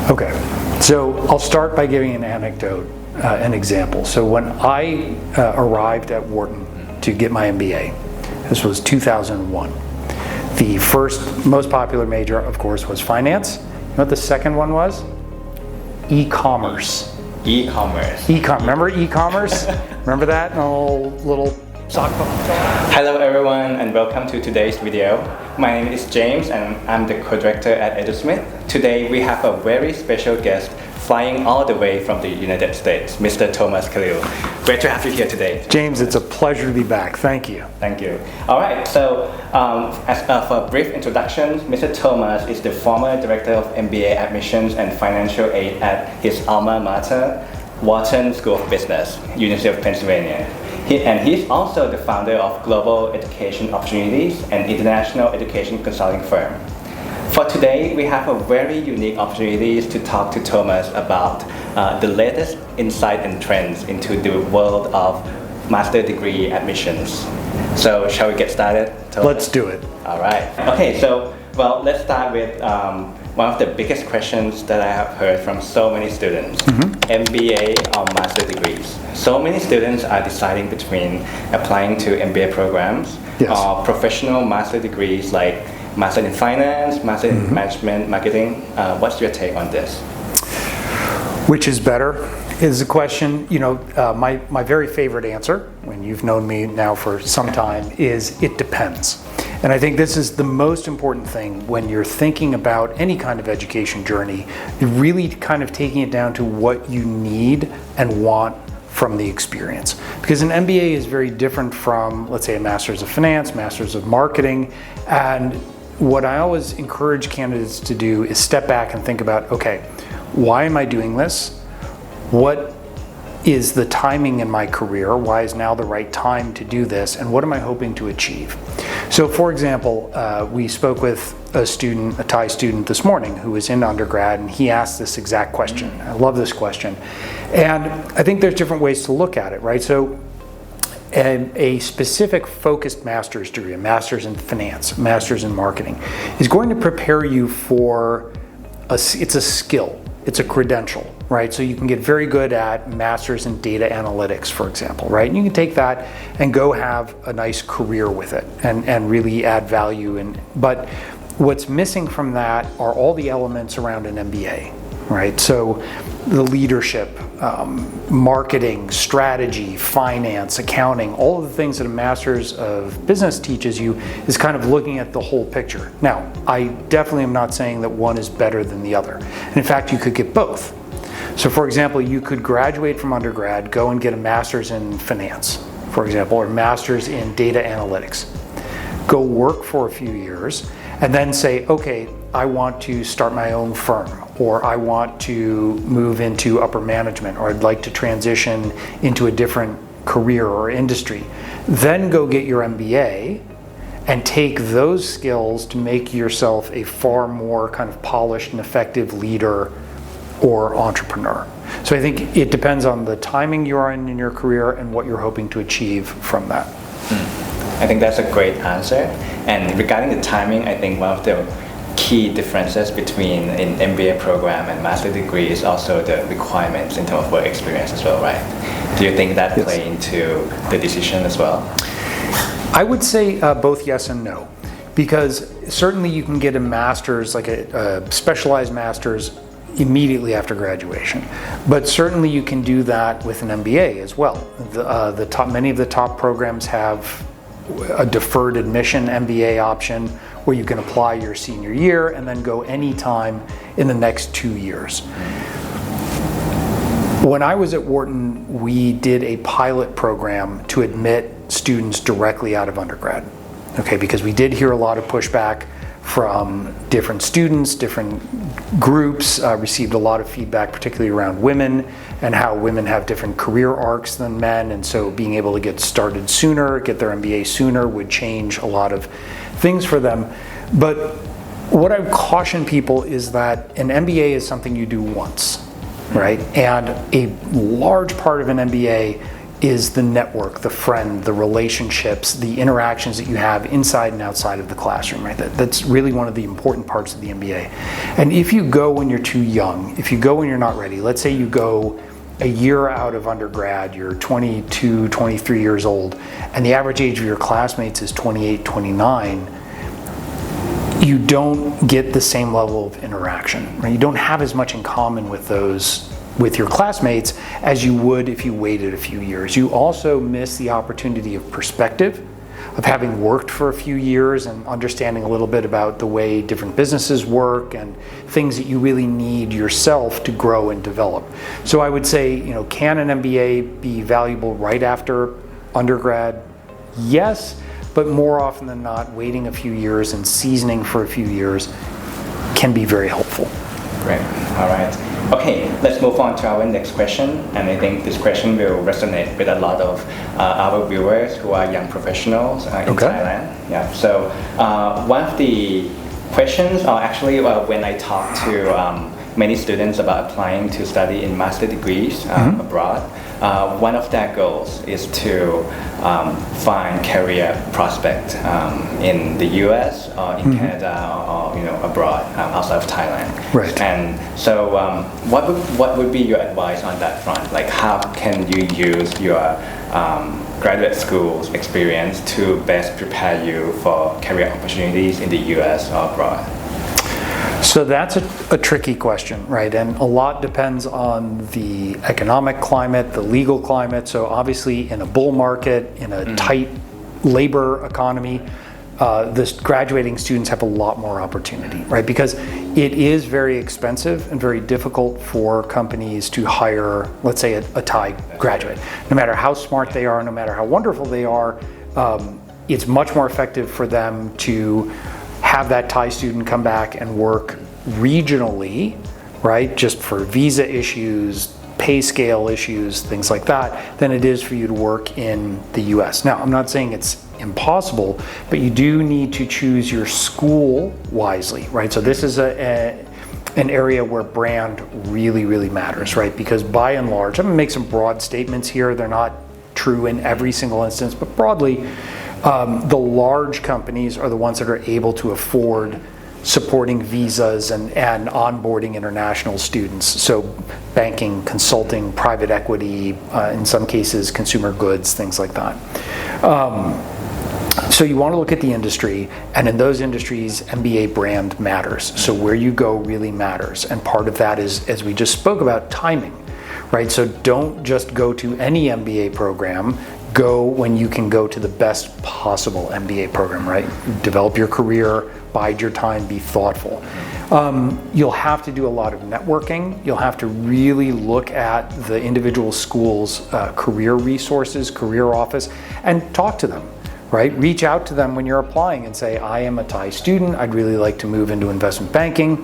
Okay, so I'll start by giving an anecdote, an example. So when I arrived at Wharton to get my MBA, this was 2001. The first most popular major, of course, was finance. You know what the second one was? E-commerce. E-commerce. Remember e-commerce? Remember that? Little sock puppet? Hello everyone and welcome to today's video. My name is James and I'm the co-director at EduSmith. Today we have a very special guest flying all the way from the United States, Mr. Thomas Khalil. Great to have you here today. James, it's a pleasure to be back. Thank you. Thank you. All right, so for a brief introduction, Mr. Thomas is the former director of MBA admissions and financial aid at his alma mater, Wharton School of Business, University of Pennsylvania. He's also the founder of Global Education Opportunities, an international education consulting firm. For today, we have a very unique opportunity to talk to Thomas about the latest insight and trends into the world of master degree admissions. So shall we get started, Thomas? Let's do it. All right. Okay, so let's start with one of the biggest questions that I have heard from so many students, MBA or master degrees. So many students are deciding between applying to MBA programs or professional master degrees like Master in Finance, Master in Management, Marketing. What's your take on this? Which is better is the question. You know, my very favorite answer, when you've known me now for some time, is it depends. And I think this is the most important thing when you're thinking about any kind of education journey, really kind of taking it down to what you need and want from the experience. Because an MBA is very different from, let's say, a Master's of Finance, Master's of Marketing, and what I always encourage candidates to do is step back and think about, okay, why am I doing this? What is the timing in my career? Why is now the right time to do this? And what am I hoping to achieve? So for example, we spoke with a Thai student this morning who was in undergrad, and he asked this exact question. I love this question. And I think there's different ways to look at it, right? So a specific focused master's degree, a master's in finance, a master's in marketing, is going to prepare you for, it's a skill, it's a credential, right? So you can get very good at master's in data analytics, for example, right? And you can take that and go have a nice career with it and really add value. But what's missing from that are all the elements around an MBA, right? So the leadership, marketing, strategy, finance, accounting, all of the things that a master's of business teaches you is kind of looking at the whole picture. Now, I definitely am not saying that one is better than the other. And in fact, you could get both. So for example, you could graduate from undergrad, go and get a master's in finance, for example, or master's in data analytics. Go work for a few years and then say, okay, I want to start my own firm, or I want to move into upper management, or I'd like to transition into a different career or industry. Then go get your MBA and take those skills to make yourself a far more kind of polished and effective leader or entrepreneur. So I think it depends on the timing you're in your career and what you're hoping to achieve from that. I think that's a great answer. And regarding the timing, I think one of the key differences between an MBA program and master degree is also the requirements in terms of work experience as well, right? Do you think that play into the decision as well? I would say both yes and no, because certainly you can get a master's, like a specialized master's, immediately after graduation, but certainly you can do that with an MBA as well. Many of the top programs have a deferred admission MBA option where you can apply your senior year and then go anytime in the next 2 years. When I was at Wharton, we did a pilot program to admit students directly out of undergrad, okay, because we did hear a lot of pushback from different students, different groups, received a lot of feedback, particularly around women and how women have different career arcs than men, and so being able to get started sooner, get their MBA sooner would change a lot of things for them. But what I would caution people is that an MBA is something you do once, right? And a large part of an MBA is the network, the friend, the relationships, the interactions that you have inside and outside of the classroom, right? That's really one of the important parts of the MBA. And if you go when you're too young, if you go when you're not ready, let's say you go a year out of undergrad, you're 22, 23 years old, and the average age of your classmates is 28, 29, you don't get the same level of interaction, right? You don't have as much in common with your classmates as you would if you waited a few years. You also miss the opportunity of perspective, of having worked for a few years and understanding a little bit about the way different businesses work and things that you really need yourself to grow and develop. So I would say, can an MBA be valuable right after undergrad? Yes, but more often than not, waiting a few years and seasoning for a few years can be very helpful. Great. All right. Okay, let's move on to our next question. And I think this question will resonate with a lot of our viewers who are young professionals in Thailand. Yeah. So one of the questions, or actually when I talk to many students about applying to study in master degrees abroad, one of their goals is to find career prospect in the US or in Canada or abroad outside of Thailand. Right. And so what would be your advice on that front? Like how can you use your graduate school's experience to best prepare you for career opportunities in the US or abroad? So that's a tricky question, right? And a lot depends on the economic climate, the legal climate. So obviously in a bull market, in a tight labor economy, the graduating students have a lot more opportunity, right? Because it is very expensive and very difficult for companies to hire, let's say, a Thai graduate. No matter how smart they are, no matter how wonderful they are, it's much more effective for them to have that Thai student come back and work regionally, right, just for visa issues, pay scale issues, things like that, than it is for you to work in the US. Now, I'm not saying it's impossible, but you do need to choose your school wisely, right? So this is an area where brand really, really matters, right? Because by and large, I'm gonna make some broad statements here. They're not true in every single instance, but broadly, the large companies are the ones that are able to afford supporting visas and onboarding international students. So banking, consulting, private equity, in some cases consumer goods, things like that. So you want to look at the industry, and in those industries, MBA brand matters. So where you go really matters. And part of that is, as we just spoke about, timing, right? So don't just go to any MBA program. Go when you can go to the best possible MBA program, right? Develop your career, bide your time, be thoughtful. You'll have to do a lot of networking. You'll have to really look at the individual school's career resources, career office, and talk to them, right? Reach out to them when you're applying and say, I am a Thai student. I'd really like to move into investment banking.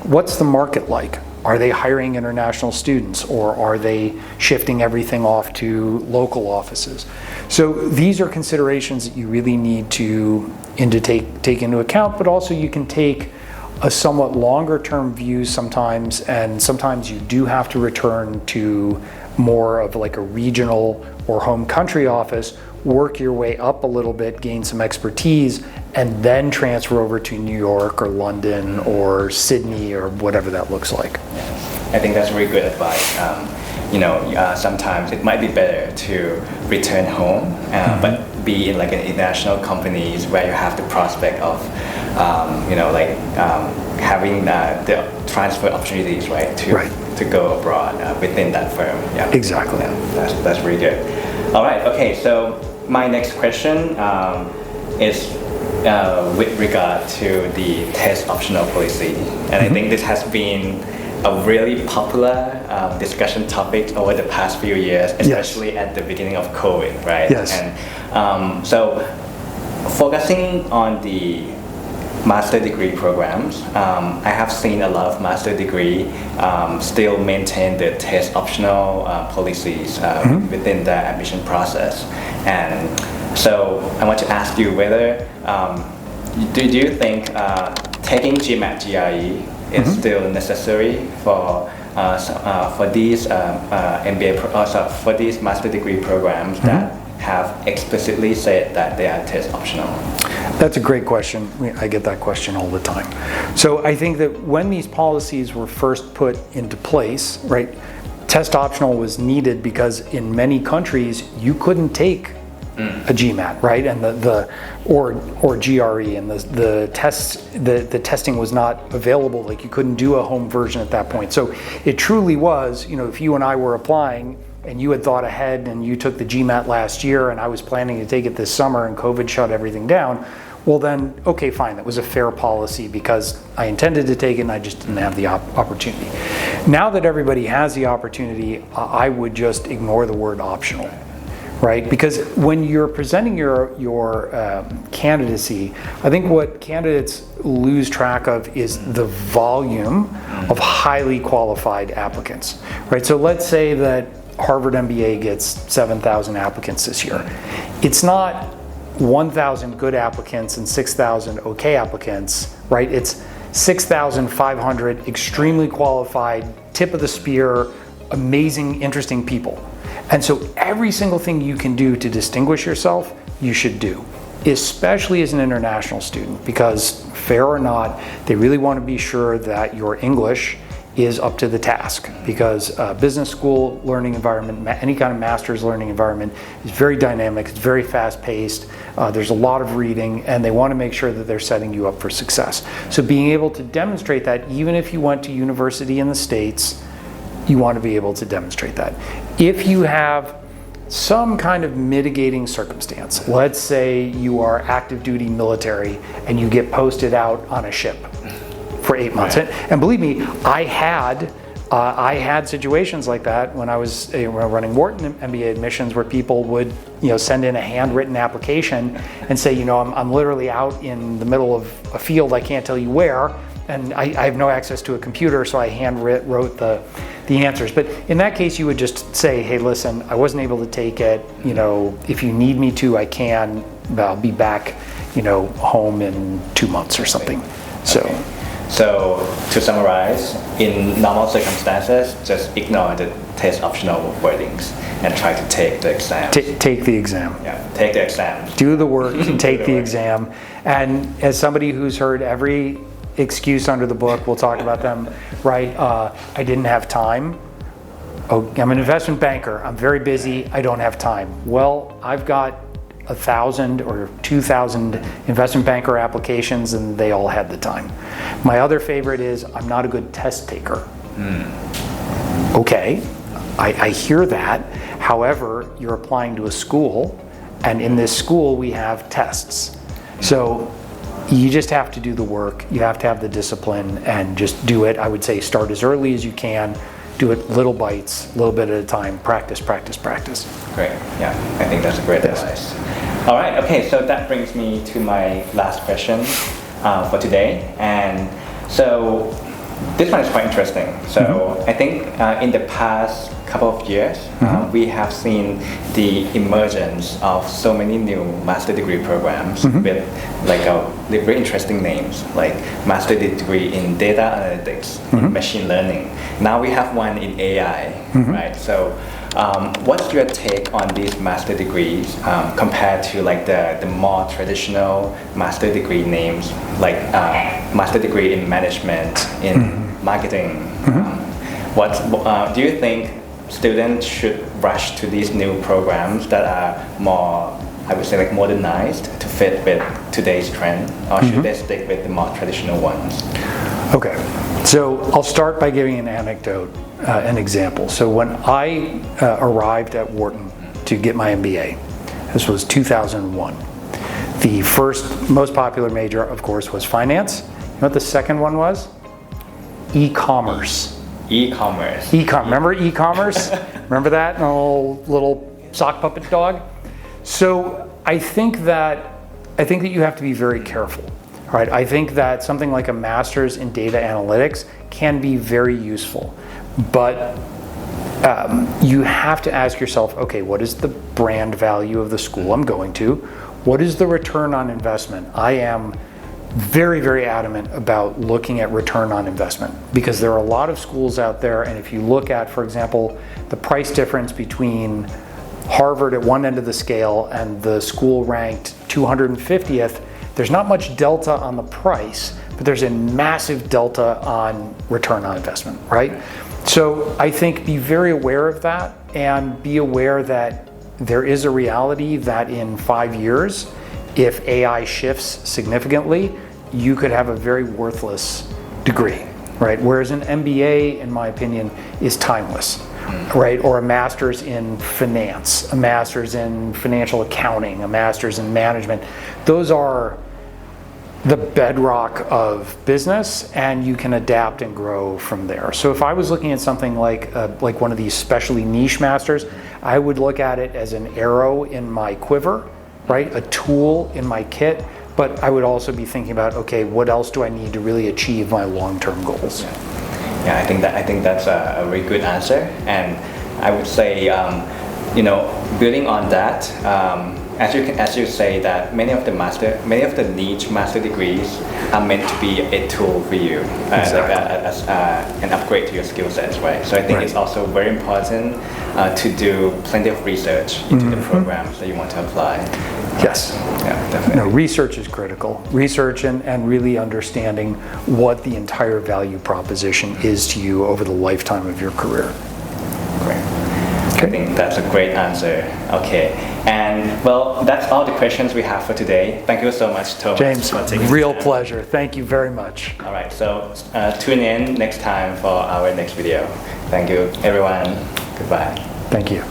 What's the market like? Are they hiring international students, or are they shifting everything off to local offices? So these are considerations that you really need to take into account, but also you can take a somewhat longer term view sometimes, and sometimes you do have to return to more of like a regional or home country office, work your way up a little bit, gain some expertise, and then transfer over to New York or London or Sydney or whatever that looks like. I think that's really good advice. Sometimes it might be better to return home, but be in like an international companies where you have the prospect of, having the transfer opportunities, right? To go abroad within that firm. Yeah. Exactly. Yeah, that's really good. All right. Okay. So my next question is with regard to the test-optional policy, and I think this has been a really popular discussion topic over the past few years, especially at the beginning of COVID, right? Yes. And so focusing on the master degree programs, I have seen a lot of master degree still maintain the test-optional policies within the admission process. And so I want to ask you whether, do you think taking GMAT GRE is still necessary for for these MBA for these master degree programs that have explicitly said that they are test optional? That's a great question. I get that question all the time. So I think that when these policies were first put into place, right, test optional was needed because in many countries you couldn't take a GMAT, right, and or GRE, and the testing was not available. Like you couldn't do a home version at that point. So it truly was, if you and I were applying and you had thought ahead and you took the GMAT last year and I was planning to take it this summer and COVID shut everything down, well then, okay, fine, that was a fair policy because I intended to take it and I just didn't have the opportunity. Now that everybody has the opportunity, I would just ignore the word optional. Right, because when you're presenting your candidacy, I think what candidates lose track of is the volume of highly qualified applicants. Right, so let's say that Harvard MBA gets 7,000 applicants this year. It's not 1,000 good applicants and 6,000 okay applicants. Right, it's 6,500 extremely qualified, tip of the spear, amazing, interesting people. And so every single thing you can do to distinguish yourself, you should do, especially as an international student, because fair or not, they really want to be sure that your English is up to the task, because business school learning environment, any kind of master's learning environment is very dynamic, it's very fast paced, there's a lot of reading, and they want to make sure that they're setting you up for success. So being able to demonstrate that, even if you went to university in the States, you want to be able to demonstrate that. If you have some kind of mitigating circumstance, let's say you are active duty military and you get posted out on a ship for 8 months. Right. And believe me, I had situations like that when I was running Wharton MBA admissions, where people would send in a handwritten application and say, I'm literally out in the middle of a field, I can't tell you where, and I have no access to a computer, so I wrote the answers. But in that case, you would just say, hey, listen, I wasn't able to take it. If you need me to, I can. I'll be back, home in 2 months or something. So to summarize, in normal circumstances, just ignore the test optional wordings and try to take the exam. Take the exam. Yeah, take the exam. Do the work and take the exam. And as somebody who's heard every excuse under the book, we'll talk about them, right? I didn't have time. Oh, I'm an investment banker. I'm very busy. I don't have time. Well, I've got 1,000 or 2,000 investment banker applications, and they all had the time. My other favorite is, I'm not a good test taker. Okay, I hear that. However, you're applying to a school, and in this school we have tests. So you just have to do the work. You have to have the discipline and just do it. I would say start as early as you can. Do it little bites, a little bit at a time. Practice, practice, practice. Great. Yeah, I think that's a great advice. All right. Okay. So that brings me to my last question for today. And so this one is quite interesting. So I think in the past couple of years, we have seen the emergence of so many new master degree programs with very interesting names, like master degree in data analytics, in machine learning. Now we have one in AI, right? So what's your take on these master degrees compared to the more traditional master degree names, like master degree in management, in marketing? What do you think students should rush to these new programs that are more, I would say, modernized to fit with today's trend, or should they stick with the more traditional ones? Okay, so I'll start by giving an anecdote, an example. So when I arrived at Wharton to get my MBA, this was 2001. The first most popular major, of course, was finance. You know what the second one was? E-commerce. E-commerce. Remember e-commerce? Remember that little sock puppet dog? So I think that you have to be very careful. Right? I think that something like a master's in data analytics can be very useful, but you have to ask yourself, okay, what is the brand value of the school I'm going to? What is the return on investment? I am very adamant about looking at return on investment because there are a lot of schools out there, and if you look at, for example, the price difference between Harvard at one end of the scale and the school ranked 250th, there's not much delta on the price, but there's a massive delta on return on investment, right? So I think be very aware of that and be aware that there is a reality that in 5 years, if AI shifts significantly, you could have a very worthless degree, right? Whereas an MBA, in my opinion, is timeless, right? Or a master's in finance, a master's in financial accounting, a master's in management. Those are the bedrock of business, and you can adapt and grow from there. So if I was looking at something like one of these specially niche masters, I would look at it as an arrow in my quiver, right? A tool in my kit, but I would also be thinking about, okay, what else do I need to really achieve my long-term goals? Yeah, I think that's a very good answer, and I would say, building on that, as you say that many of the niche master degrees are meant to be a tool for you, Exactly. as an upgrade to your skill sets, right? So I think it's also very important to do plenty of research into the programs that you want to apply. Yes. Yeah, definitely. No, research is critical. Research and really understanding what the entire value proposition is to you over the lifetime of your career. Great. I think that's a great answer. Okay. And well, that's all the questions we have for today. Thank you so much, Thomas. James, for taking real the time. pleasure. Thank you very much. All right. So tune in next time for our next video. Thank you, everyone. Goodbye. Thank you.